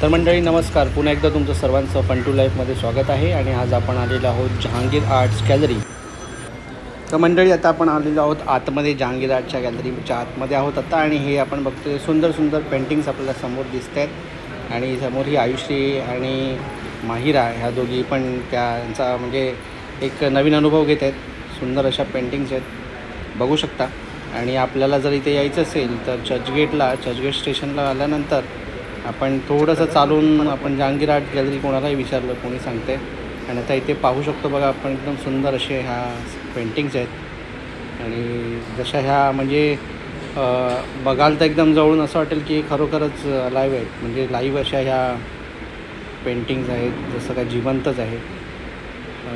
तर मंडळी नमस्कार, पुन्हा एकदा तुमचं सर्वांचं फन टू लाईफमध्ये स्वागत आहे. आणि आज आपण आलेलो आहोत जहांगीर आर्ट्स गॅलरी. तर मंडळी आता आपण आलेलो आहोत आतमध्ये, जहांगीर आर्टच्या गॅलरीच्या आतमध्ये आहोत आता. आणि हे आपण बघतोय सुंदर सुंदर पेंटिंग्स आपल्याला समोर दिसत आहेत. आणि समोर ही आयुश्री आणि माहिरा ह्या दोघी पण त्यांचा म्हणजे एक नवीन अनुभव घेत आहेत. सुंदर अशा पेंटिंग्स आहेत, बघू शकता. आणि आपल्याला जर इथे यायचं असेल तर चर्चगेट स्टेशनला आल्यानंतर आपण थोडंसं चालून आपण जहांगीर आर्ट गॅलरी कोणालाही विचारलं कोणी सांगते. आणि आता इथे पाहू शकतो बघा आपण, एकदम सुंदर असे ह्या पेंटिंग्स आहेत. आणि जशा ह्या म्हणजे बघाल तर एकदम जवळून असं वाटेल की खरोखरच लाईव्ह आहेत, म्हणजे लाईव्ह अशा ह्या पेंटिंग्स आहेत, जसं काय जिवंतच आहे.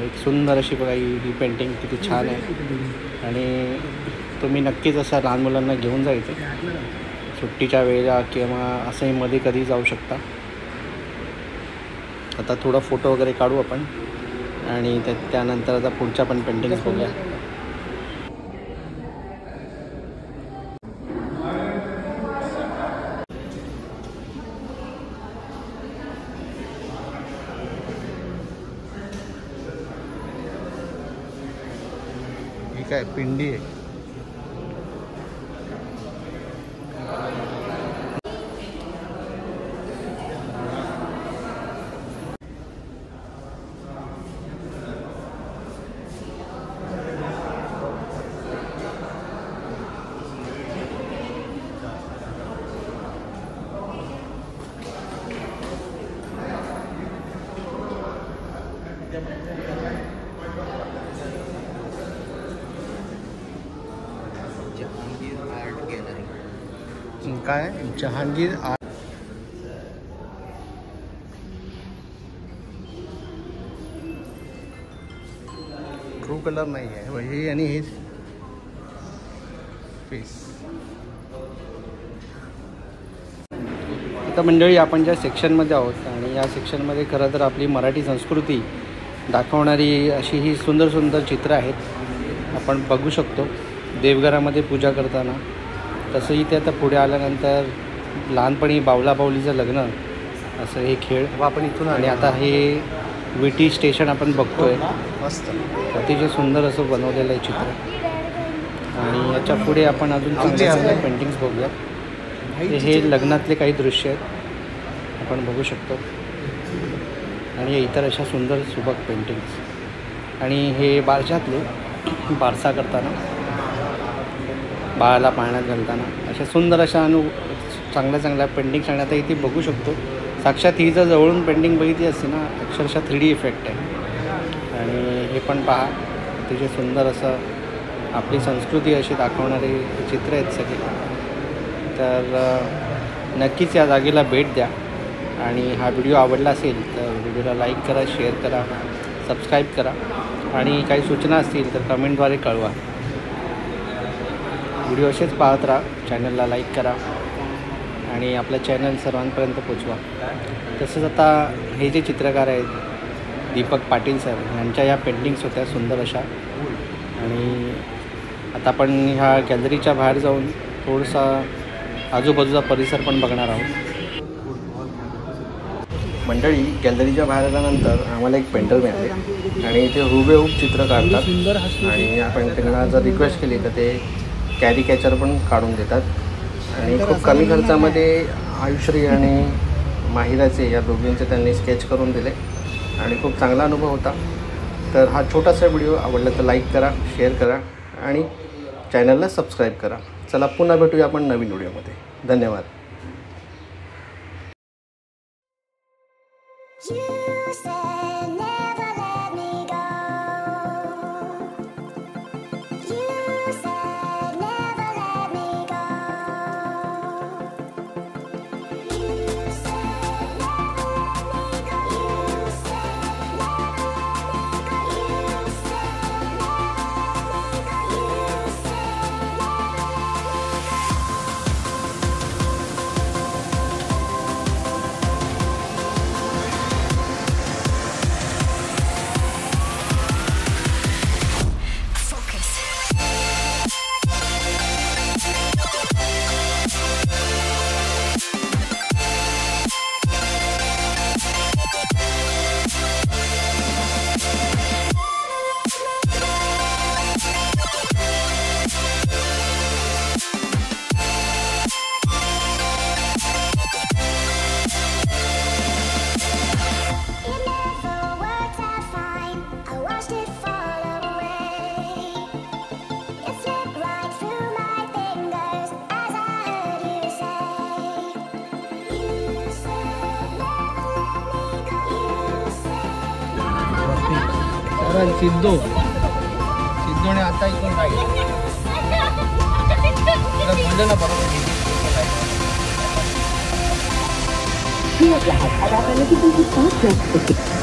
एक सुंदर अशी बघा ही पेंटिंग किती छान आहे. आणि तुम्ही नक्कीच अशा लहान मुलांना घेऊन जायचं सुट्टीच्या वेळेला किंवा असंही मध्ये कधी जाऊ शकता. आता थोडा फोटो वगैरे काढू आपण आणि त्यानंतर आता पुढच्या पण पेंटिंग्स बघूया. ही काय पिंडी आहे. जहांगीर आर्ट गॅलरी काय जहांगीर आर्ट. ट्रू कलर नाही आहे हे, आणि हे फेस. आता मंडळी आपण ज्या सेक्शनमध्ये आहोत आणि या सेक्शनमध्ये खरं तर आपली मराठी संस्कृती दाखवणारी अशी ही सुंदर सुंदर चित्रं आहेत. आपण बघू शकतो देवघरामध्ये पूजा करताना. तसंही ते आता पुढे आल्यानंतर लहानपणी बावला बावलीचं लग्न असं हे खेळ आपण इथून. आणि आता हे विटी स्टेशन आपण बघतोय, मस्त अतिशय सुंदर असं बनवलेलं आहे चित्र. आणि याच्या पुढे आपण अजून चांगले पेंटिंग्स बघूया. हे लग्नातले काही दृश्य आहेत आपण बघू शकतो. आणि इतर अशा सुंदर सुबक पेंटिंग्स. आणि हे बारशातले बारसा करताना, बाळाला पाळण्यात घालताना अशा सुंदर अशा चांगल्या पेंटिंग्स. आणि आता इथे बघू शकतो साक्षात ही जर जवळून पेंटिंग बघितली असते ना, अक्षरशः 3D इफेक्ट आहे. आणि हे पण पहा, अतिशय सुंदर असं आपली संस्कृती अशी दाखवणारे चित्र आहेत सगळे. तर नक्कीच या जागेला भेट द्या. आणि हा व्हिडिओ आवडला असेल तर व्हिडिओला लाईक करा, शेअर करा, सबस्क्राईब करा. आणि काही सूचना असतील तर कमेंटद्वारे कळवा. व्हिडिओ असेच पाहत राहा, चॅनलला लाईक करा आणि आपलं चॅनल सर्वांपर्यंत पोचवा. तसंच आता हे जे चित्रकार आहेत दीपक पाटील सर, यांच्या या पेंटिंग्स होत्या सुंदर अशा. आणि आता आपण ह्या गॅलरीच्या बाहेर जाऊन थोडासा आजूबाजूचा परिसर पण बघणार आहोत. मंडळी गॅलरीच्या बाहेर आल्यानंतर आम्हाला एक पेंटर मिळाले आणि ते हुबेहूब चित्र काढतात. आणि आपण त्यांना जर रिक्वेस्ट केली तर ते कॅरी कॅचर पण काढून देतात. आणि खूप कमी खर्चामध्ये आयुश्री आणि माहिराचे या दोघींचे त्यांनी स्केच करून दिले आणि खूप चांगला अनुभव होता. तर हा छोटासा व्हिडिओ आवडला तर लाईक करा, शेअर करा आणि चॅनलला सबस्क्राईब करा. चला पुन्हा भेटूया आपण नवीन व्हिडिओमध्ये. धन्यवाद. परत सिद्धूने आता इथून राहील बोललं ना बरोबर Lihat lahat, ada apa lagi untuk